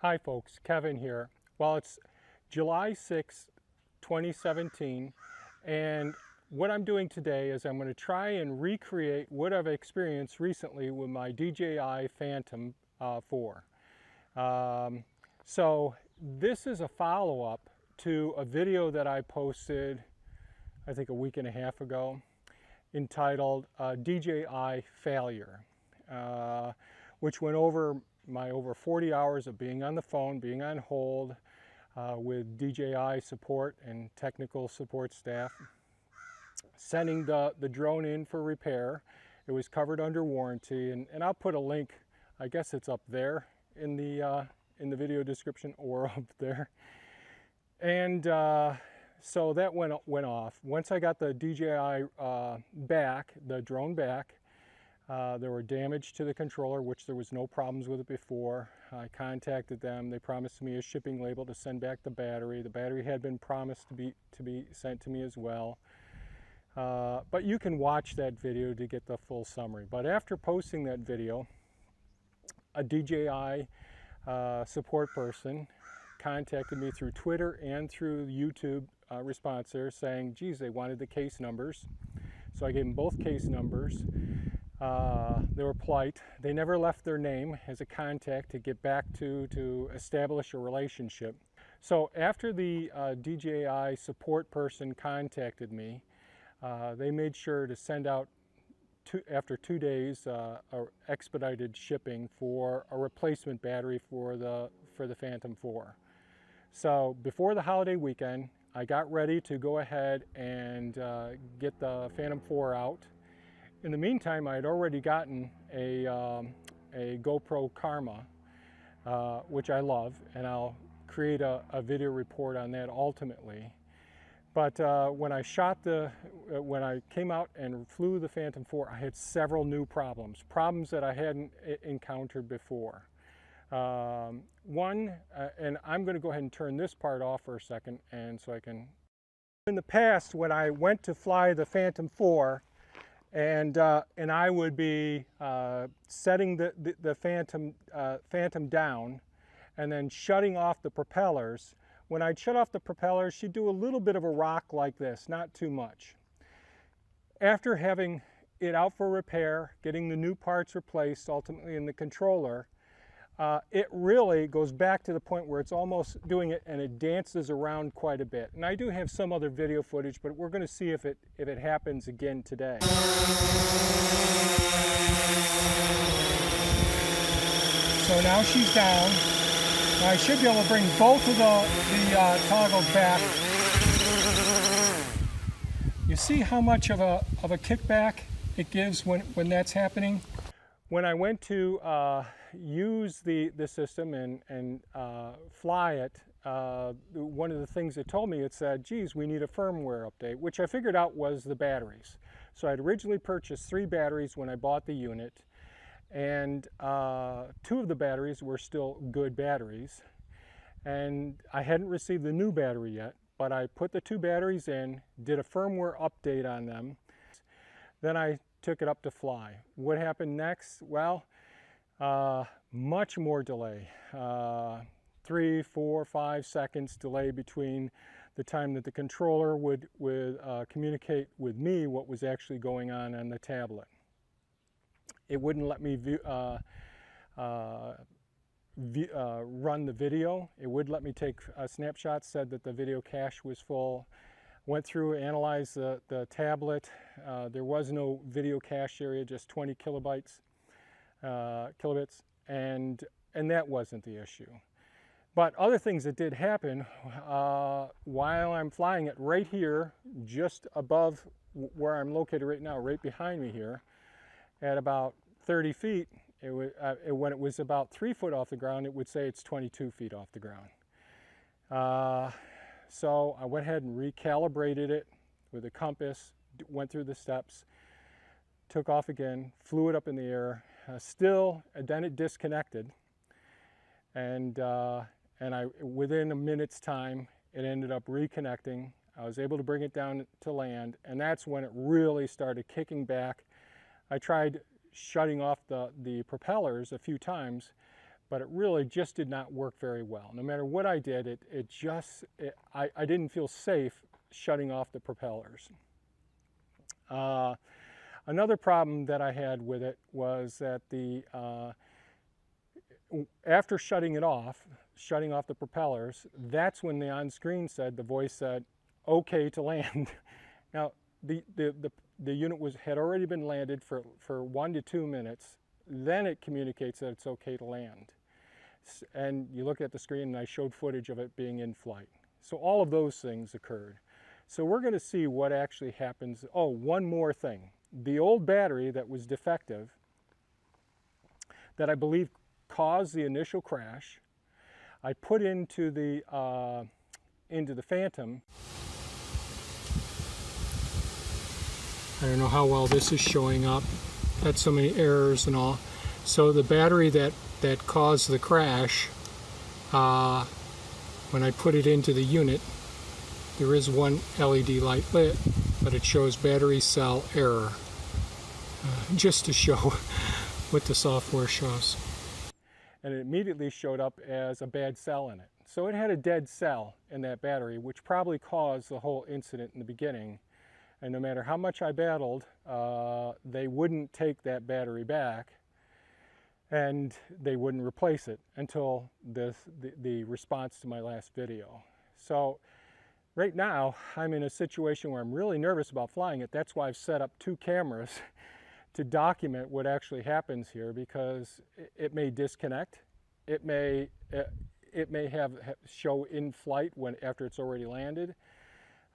Hi folks, Kevin here. Well, it's July 6, 2017, and what I'm doing today is I'm going to try and recreate what I've experienced recently with my DJI Phantom 4. So this is a follow-up to a video that I posted, I think a week and a half ago, entitled DJI Failure, which went over my over 40 hours of being on the phone, being on hold with DJI support and technical support staff, sending the drone in for repair. It was covered under warranty, and I'll put a link, I guess it's up there in the video description or up there. And so that went off. Once I got the DJI back, the drone back, there were damage to the controller, which there was no problems with it before. I contacted them. They promised me a shipping label to send back the battery. The battery had been promised to be sent to me as well. But you can watch that video to get the full summary. But after posting that video, a DJI support person contacted me through Twitter and through YouTube response there saying, geez, they wanted the case numbers. So I gave them both case numbers. They were polite. They never left their name as a contact to get back to establish a relationship. So after the DJI support person contacted me, they made sure to send out, after 2 days, expedited shipping for a replacement battery for the Phantom 4. So before the holiday weekend, I got ready to go ahead and get the Phantom 4 out. In the meantime, I had already gotten a GoPro Karma, which I love, and I'll create a video report on that ultimately. But when I came out and flew the Phantom 4, I had several new problems that I hadn't encountered before. One, and I'm going to go ahead and turn this part off for a second, and so I can. In the past, when I went to fly the Phantom 4, and I would be setting the Phantom down and then shutting off the propellers. When I'd shut off the propellers, she'd do a little bit of a rock like this, not too much. After having it out for repair, getting the new parts replaced, ultimately in the controller, it really goes back to the point where it's almost doing it and it dances around quite a bit. And I do have some other video footage, but we're going to see if it happens again today. So now she's down. I should be able to bring both of the toggles back. You see how much of a kickback it gives when that's happening? When I went to use the system and fly it, one of the things it told me, it said, geez, we need a firmware update, which I figured out was the batteries. So I'd originally purchased 3 batteries when I bought the unit, and 2 of the batteries were still good batteries, and I hadn't received the new battery yet, but I put the 2 batteries in, did a firmware update on them, then I took it up to fly. What happened next? Well, much more delay. 3, 4, 5 seconds delay between the time that the controller would communicate with me what was actually going on the tablet. It wouldn't let me run the video. It would let me take snapshots, said that the video cache was full. Went through, analyzed the tablet. There was no video cache area, just 20 kilobits, and that wasn't the issue. But other things that did happen while I'm flying it right here, just above where I'm located right now, right behind me here, at about 30 feet, when it was about 3 foot off the ground, it would say it's 22 feet off the ground. So I went ahead and recalibrated it with a compass, went through the steps, took off again, flew it up in the air, then it disconnected, and within a minute's time, it ended up reconnecting. I was able to bring it down to land, and that's when it really started kicking back. I tried shutting off the propellers a few times, but it really just did not work very well. No matter what I did, I didn't feel safe shutting off the propellers. Another problem that I had with it was that after shutting off the propellers, that's when the on-screen the voice said, "Okay to land." Now, the unit had already been landed for 1 to 2 minutes. Then it communicates that it's okay to land. And you look at the screen, and I showed footage of it being in flight. So all of those things occurred. So we're going to see what actually happens. Oh, one more thing. The old battery that was defective, that I believe caused the initial crash, I put into the Phantom. I don't know how well this is showing up. Had so many errors and all. So the battery that caused the crash, when I put it into the unit, there is one LED light lit, but it shows battery cell error, just to show what the software shows. And it immediately showed up as a bad cell in it. So it had a dead cell in that battery, which probably caused the whole incident in the beginning. And no matter how much I battled, they wouldn't take that battery back, and they wouldn't replace it until the response to my last video. So right now, I'm in a situation where I'm really nervous about flying it. That's why I've set up 2 cameras to document what actually happens here, because it may disconnect. It may show in flight after it's already landed.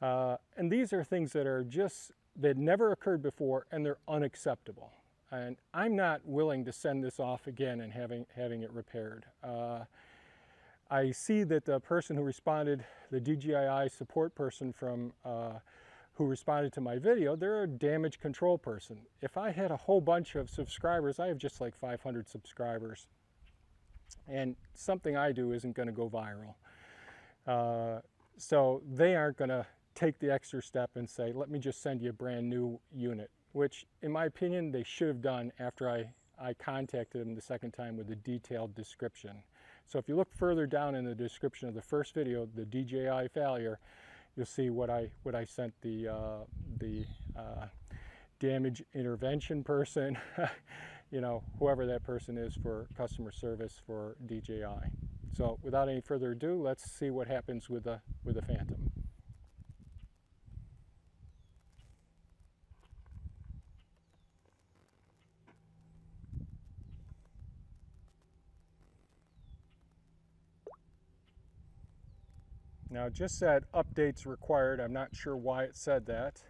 And these are things that never occurred before, and they're unacceptable. And I'm not willing to send this off again and having it repaired. I see that the person who responded, the DJI support person who responded to my video, they're a damage control person. If I had a whole bunch of subscribers, I have just like 500 subscribers, and something I do isn't going to go viral. So they aren't going to take the extra step and say, let me just send you a brand new unit, which in my opinion they should have done after I contacted them the second time with a detailed description. So if you look further down in the description of the first video, the DJI failure, you'll see what I sent the damage intervention person, you know, whoever that person is for customer service for DJI. So without any further ado, let's see what happens with the Phantom. Now it just said updates required. I'm not sure why it said that.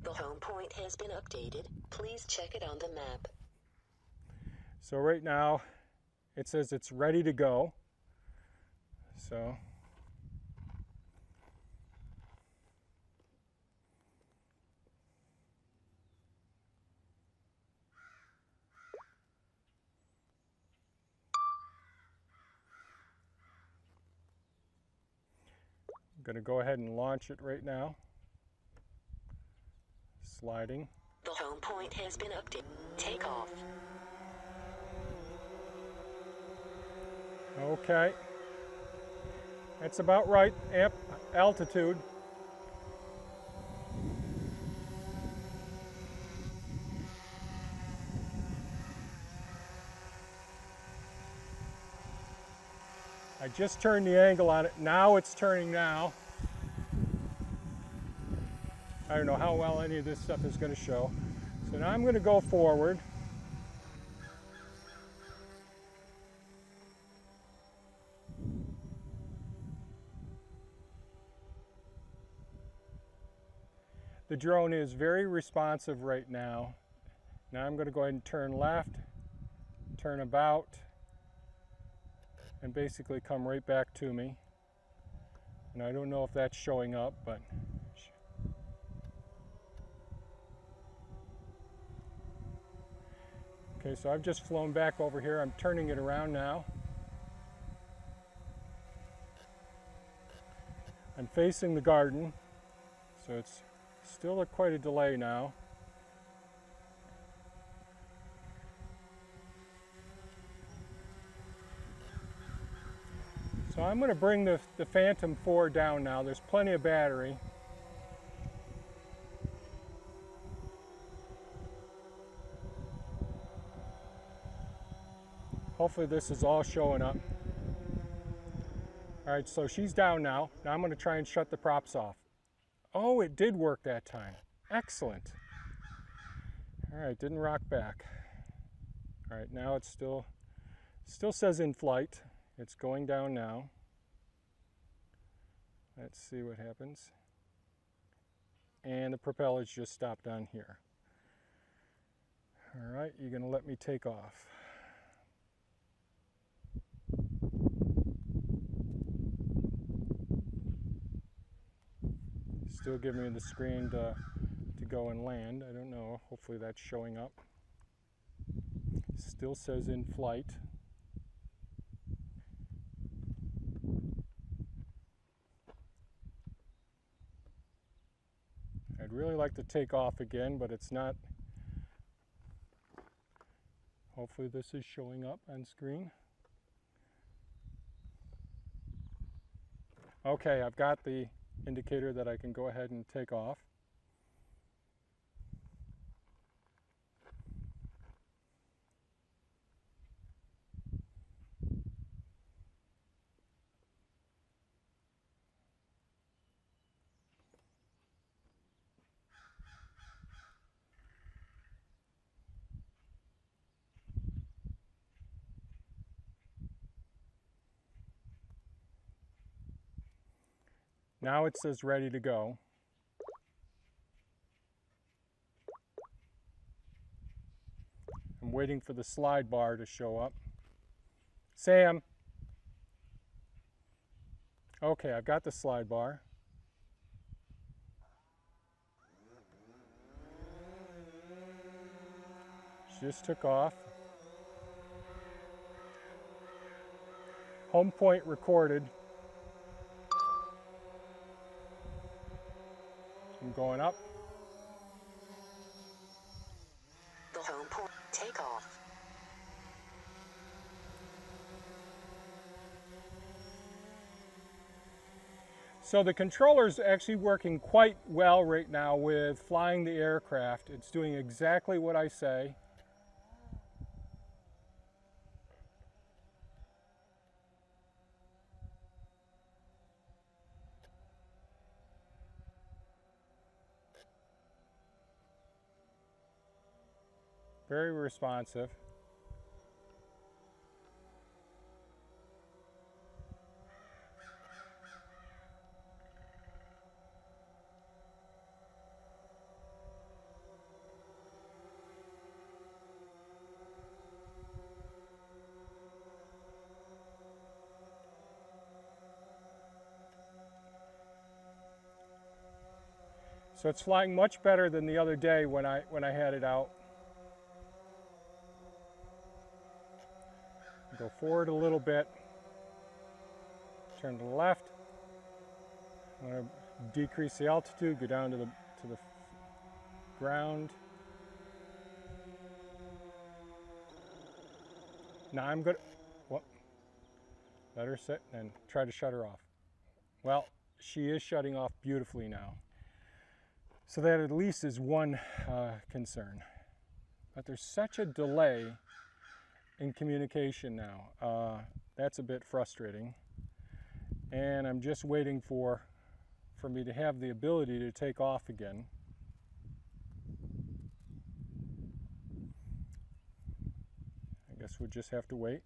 The home point has been updated. Please check it on the map. So right now it says it's ready to go. So I'm going to go ahead and launch it right now. Sliding. The home point has been updated. Take off. Okay. That's about right. Altitude. I just turned the angle on it. Now it's turning now. I don't know how well any of this stuff is going to show. So now I'm going to go forward. The drone is very responsive right now. Now I'm going to go ahead and turn left, turn about, and basically come right back to me. And I don't know if that's showing up, but okay, so I've just flown back over here. I'm turning it around now. I'm facing the garden, so it's still quite a delay now. So I'm going to bring the Phantom 4 down now. There's plenty of battery. Hopefully this is all showing up. All right, so she's down now. Now I'm going to try and shut the props off. Oh, it did work that time. Excellent. All right, didn't rock back. All right, now it's still says in flight. It's going down now. Let's see what happens. And the propellers just stopped on here. All right, you're going to let me take off. Still giving me the screen to go and land. I don't know. Hopefully that's showing up. Still says in flight. I'd really like to take off again, but it's not. Hopefully this is showing up on screen. Okay, I've got the indicator that I can go ahead and take off. Now it says ready to go. I'm waiting for the slide bar to show up. Sam. Okay, I've got the slide bar. She just took off. Home point recorded. I'm going up. The home point takeoff. So the controller's actually working quite well right now with flying the aircraft. It's doing exactly what I say. Very responsive. So it's flying much better than the other day when I had it out. Go forward a little bit. Turn to the left. I'm going to decrease the altitude, go down to the ground. Now I'm going to, well, let her sit and try to shut her off. Well, she is shutting off beautifully now. So that at least is one concern. But there's such a delay in communication now. That's a bit frustrating. And I'm just waiting for me to have the ability to take off again. I guess we'll just have to wait.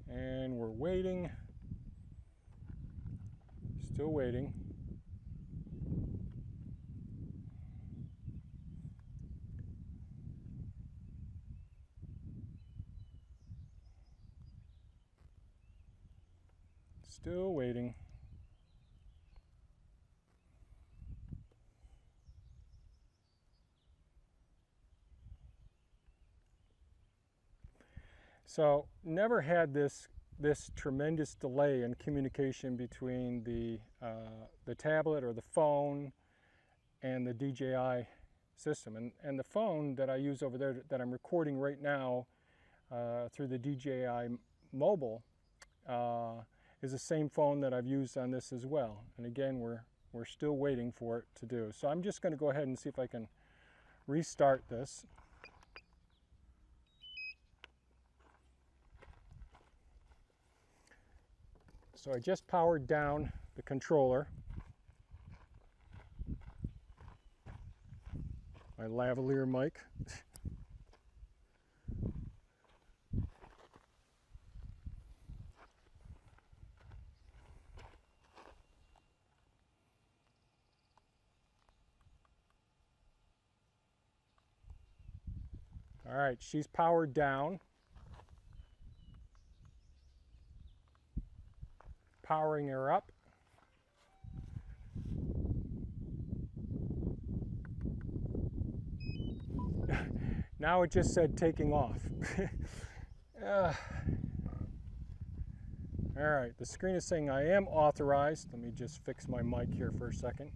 And we're waiting. Still waiting. Still waiting. So never had this tremendous delay in communication between the tablet or the phone and the DJI system. And the phone that I use over there that I'm recording right now through the DJI mobile is the same phone that I've used on this as well. And again, we're still waiting for it to do. So I'm just going to go ahead and see if I can restart this. So I just powered down the controller. My lavalier mic. All right, she's powered down. Powering her up. Now it just said taking off. All right, the screen is saying I am authorized. Let me just fix my mic here for a second.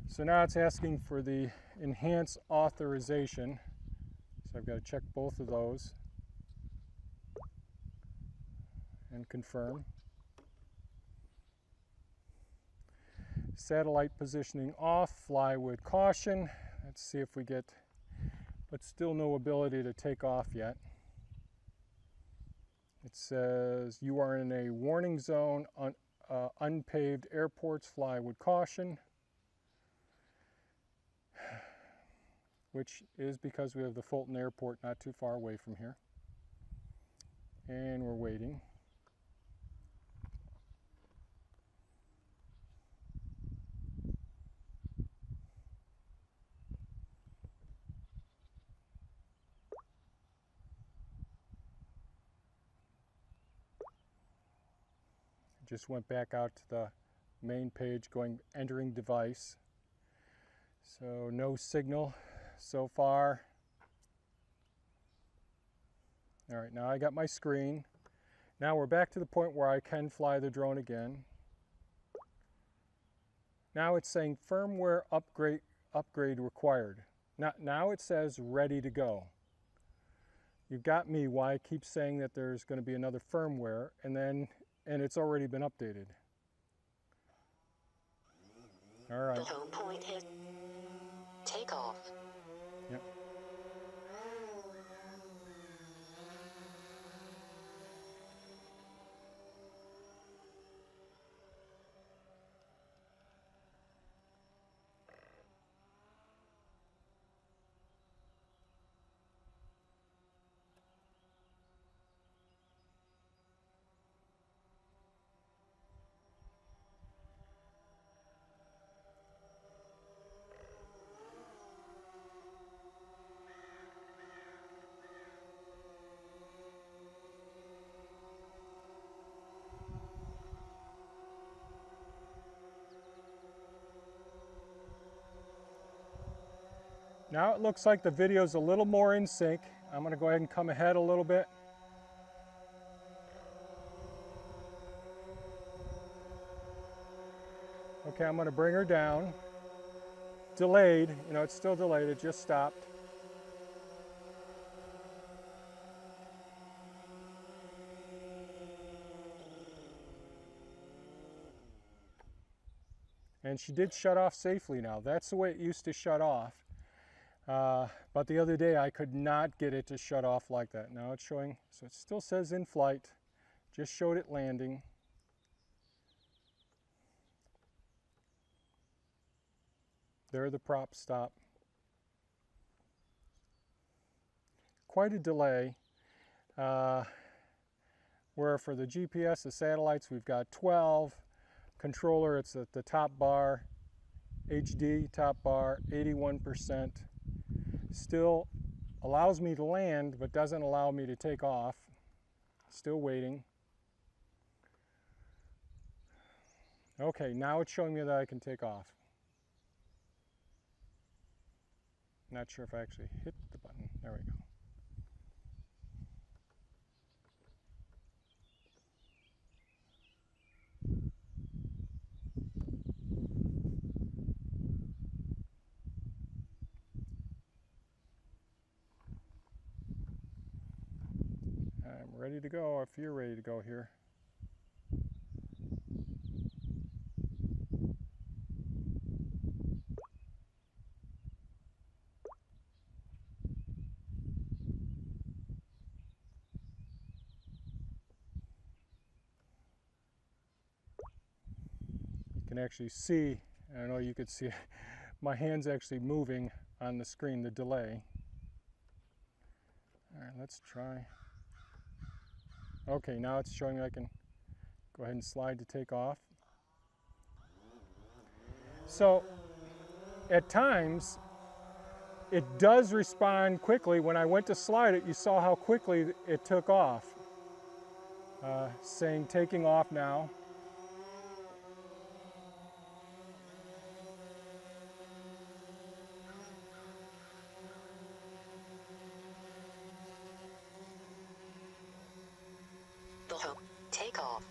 So now it's asking for the enhanced authorization. So I've got to check both of those and confirm. Satellite positioning off, fly with caution. Let's see if we get, but still no ability to take off yet. It says you are in a warning zone on unpaved airports, fly with caution. Which is because we have the Fulton Airport not too far away from here. And we're waiting. Just went back out to the main page, entering device. So no signal so far. All right, now I got my screen. Now we're back to the point where I can fly the drone again. Now it's saying firmware upgrade required. Now it says ready to go. You've got me why I keep saying that there's going to be another firmware, and it's already been updated. All right. The home point has takeoff. Yep. Now it looks like the video's a little more in sync. I'm going to go ahead and come ahead a little bit. Okay, I'm going to bring her down. Delayed, you know, it's still delayed, it just stopped. And she did shut off safely now. That's the way it used to shut off. But the other day I could not get it to shut off like that. Now it's showing, so it still says in flight. Just showed it landing. There the props stop. Quite a delay. Where for the GPS, the satellites, we've got 12. Controller, it's at the top bar. HD top bar, 81%. Still allows me to land, but doesn't allow me to take off. Still waiting. Okay, now it's showing me that I can take off. Not sure if I actually hit the button. There we go. I'm ready to go if you're ready to go here. You can actually see, I don't know, you could see my hand's actually moving on the screen, the delay. All right, let's try. Okay, now it's showing me I can go ahead and slide to take off. So at times it does respond quickly. When I went to slide it, you saw how quickly it took off. Saying taking off now. The home. Take off.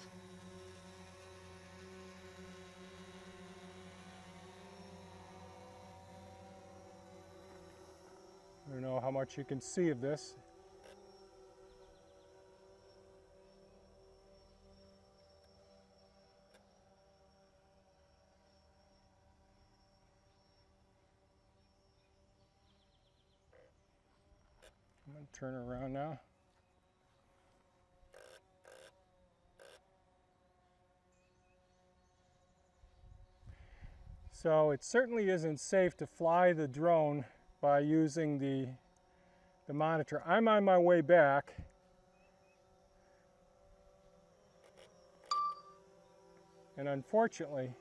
I don't know how much you can see of this. I'm going to turn around now. So it certainly isn't safe to fly the drone by using the monitor. I'm on my way back. And unfortunately,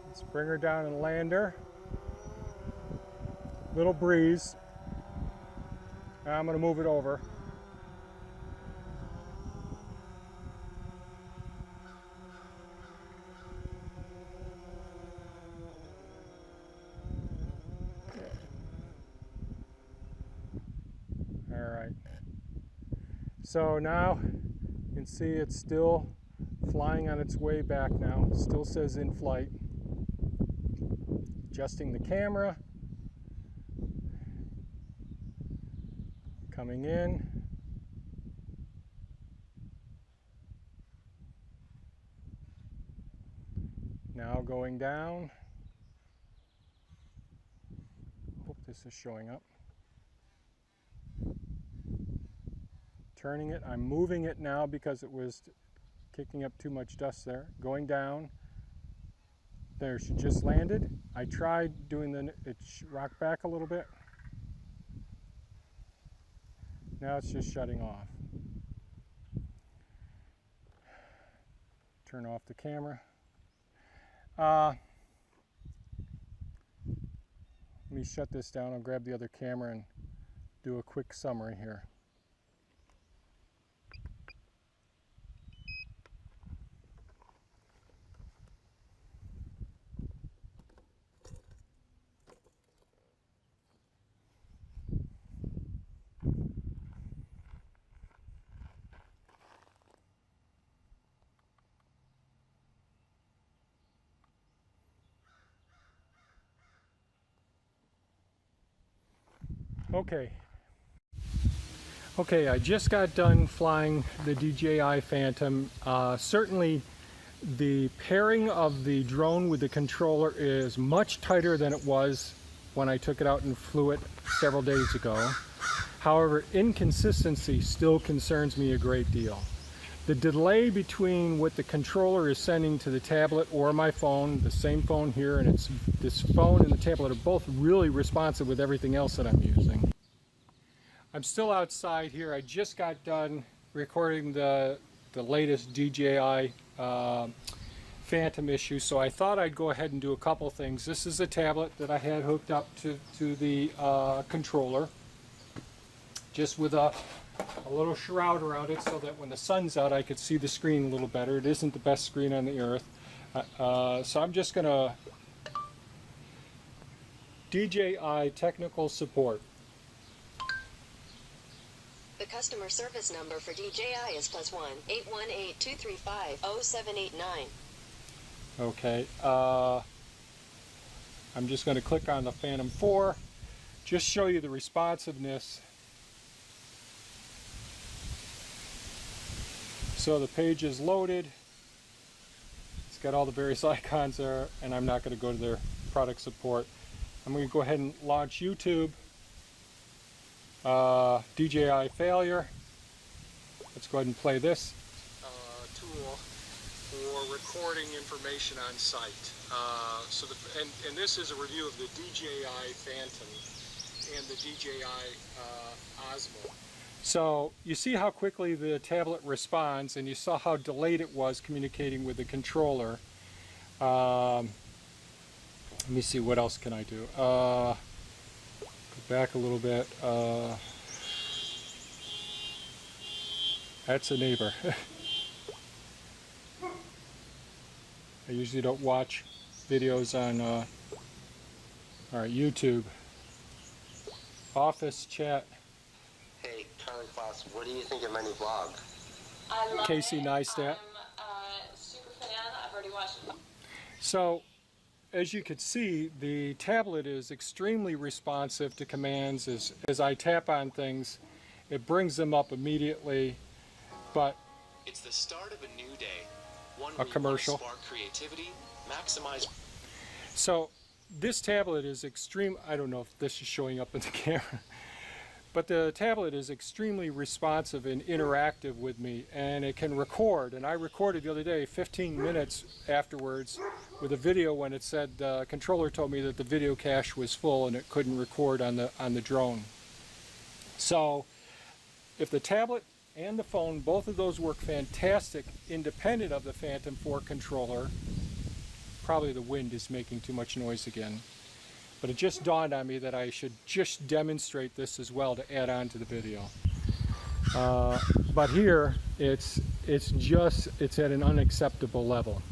let's bring her down and land her. Little breeze. Now I'm going to move it over. All right. So now you can see it's still flying on its way back now. It still says in flight. Adjusting the camera. Coming in. Now going down. Hope this is showing up. Turning it. I'm moving it now because it was kicking up too much dust there. Going down. There, she just landed. I tried doing it rocked back a little bit. Now it's just shutting off. Turn off the camera. Let me shut this down. I'll grab the other camera and do a quick summary here. Okay, I just got done flying the DJI Phantom. Certainly the pairing of the drone with the controller is much tighter than it was when I took it out and flew it several days ago. However, inconsistency still concerns me a great deal. The delay between what the controller is sending to the tablet or my phone, the same phone here, and it's this phone and the tablet are both really responsive with everything else that I'm using. I'm still outside here. I just got done recording the latest DJI Phantom issue, so I thought I'd go ahead and do a couple things. This is a tablet that I had hooked up to the controller, just with a little shroud around it so that when the sun's out I could see the screen a little better. It isn't the best screen on the earth. So I'm just going to DJI technical support. The customer service number for DJI is +1 818 235 0789. Okay, I'm just going to click on the Phantom 4, just show you the responsiveness. So the page is loaded. It's got all the various icons there, and I'm not going to go to their product support. I'm going to go ahead and launch YouTube. DJI failure. Let's go ahead and play this. Tool for recording information on site. And this is a review of the DJI Phantom and the DJI Osmo. So you see how quickly the tablet responds, and you saw how delayed it was communicating with the controller. Let me see, what else can I do? Go back a little bit. That's a neighbor. I usually don't watch videos on YouTube. Office chat. Hey, Karen Foss, what do you think of my new blog? I love Casey it. Neistat. I'm a super fan. I've already watched it. So, as you can see, the tablet is extremely responsive to commands. As I tap on things, it brings them up immediately. But it's the start of a new day. One a commercial. Spark creativity, maximize. So this tablet is extreme. I don't know if this is showing up in the camera, but the tablet is extremely responsive and interactive with me, and it can record. And I recorded the other day 15 minutes afterwards with a video when it said the controller told me that the video cache was full and it couldn't record on the drone. So if the tablet and the phone, both of those work fantastic independent of the Phantom 4 controller. Probably the wind is making too much noise again. But it just dawned on me that I should just demonstrate this as well to add on to the video. But here, it's at an unacceptable level.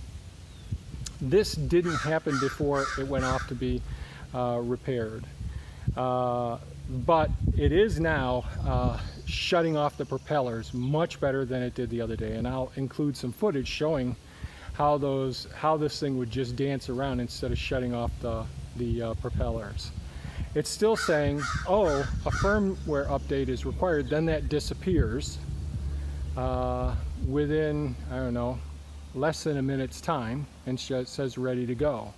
This didn't happen before it went off to be repaired. But it is now shutting off the propellers much better than it did the other day, and I'll include some footage showing how this thing would just dance around instead of shutting off the propellers. It's still saying, oh, a firmware update is required, then that disappears within, I don't know, less than a minute's time, and it says ready to go.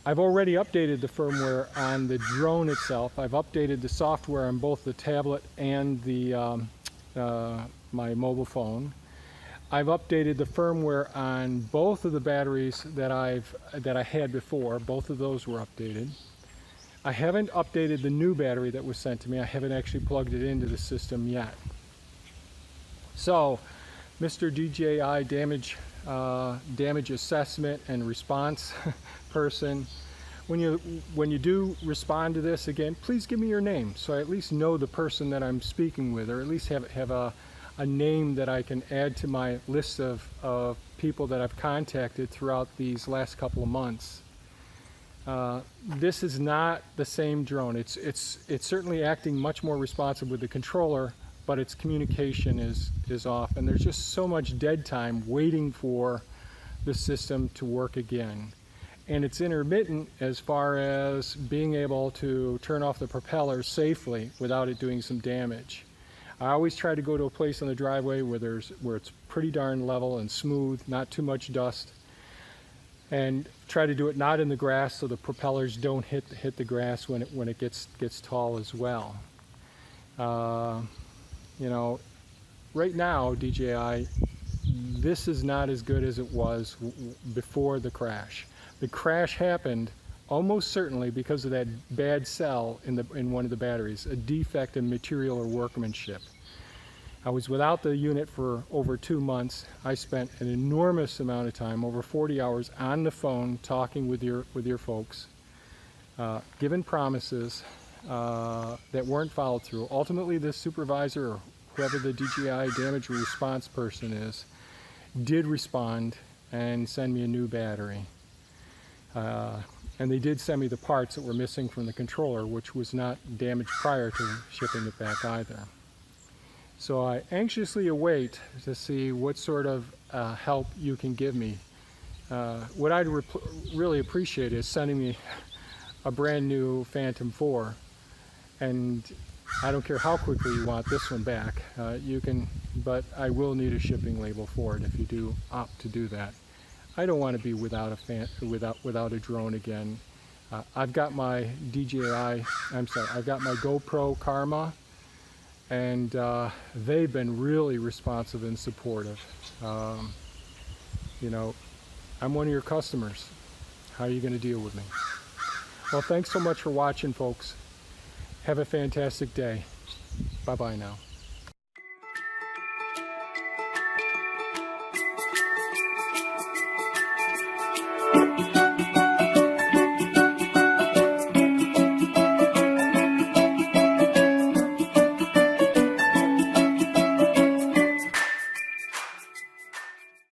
I've already updated the firmware on the drone itself. I've updated the software on both the tablet and my mobile phone. I've updated the firmware on both of the batteries that I had before. Both of those were updated. I haven't updated the new battery that was sent to me. I haven't actually plugged it into the system yet. So, Mr. DJI damage assessment and response person, when you do respond to this again, please give me your name so I at least know the person that I'm speaking with, or at least have a name that I can add to my list of people that I've contacted throughout these last couple of months. This is not the same drone. It's certainly acting much more responsive with the controller, but its communication is off, and there's just so much dead time waiting for the system to work again. And it's intermittent as far as being able to turn off the propeller safely without it doing some damage. I always try to go to a place on the driveway where it's pretty darn level and smooth, not too much dust, and try to do it not in the grass so the propellers don't hit the grass when it gets tall as well. You know, right now, DJI, this is not as good as it was before the crash. The crash happened almost certainly because of that bad cell in one of the batteries, a defect in material or workmanship. I was without the unit for over 2 months. I spent an enormous amount of time, over 40 hours, on the phone talking with your folks, giving promises that weren't followed through. Ultimately, the supervisor, or whoever the DJI damage response person is, did respond and send me a new battery. And they did send me the parts that were missing from the controller, which was not damaged prior to shipping it back either. So I anxiously await to see what sort of help you can give me. What I'd really appreciate is sending me a brand new Phantom 4, and I don't care how quickly you want this one back. You can, but I will need a shipping label for it if you do opt to do that. I don't want to be without a drone again. I've got my I've got my GoPro Karma, and they've been really responsive and supportive. You know, I'm one of your customers. How are you going to deal with me? Well, thanks so much for watching, folks. Have a fantastic day. Bye-bye now.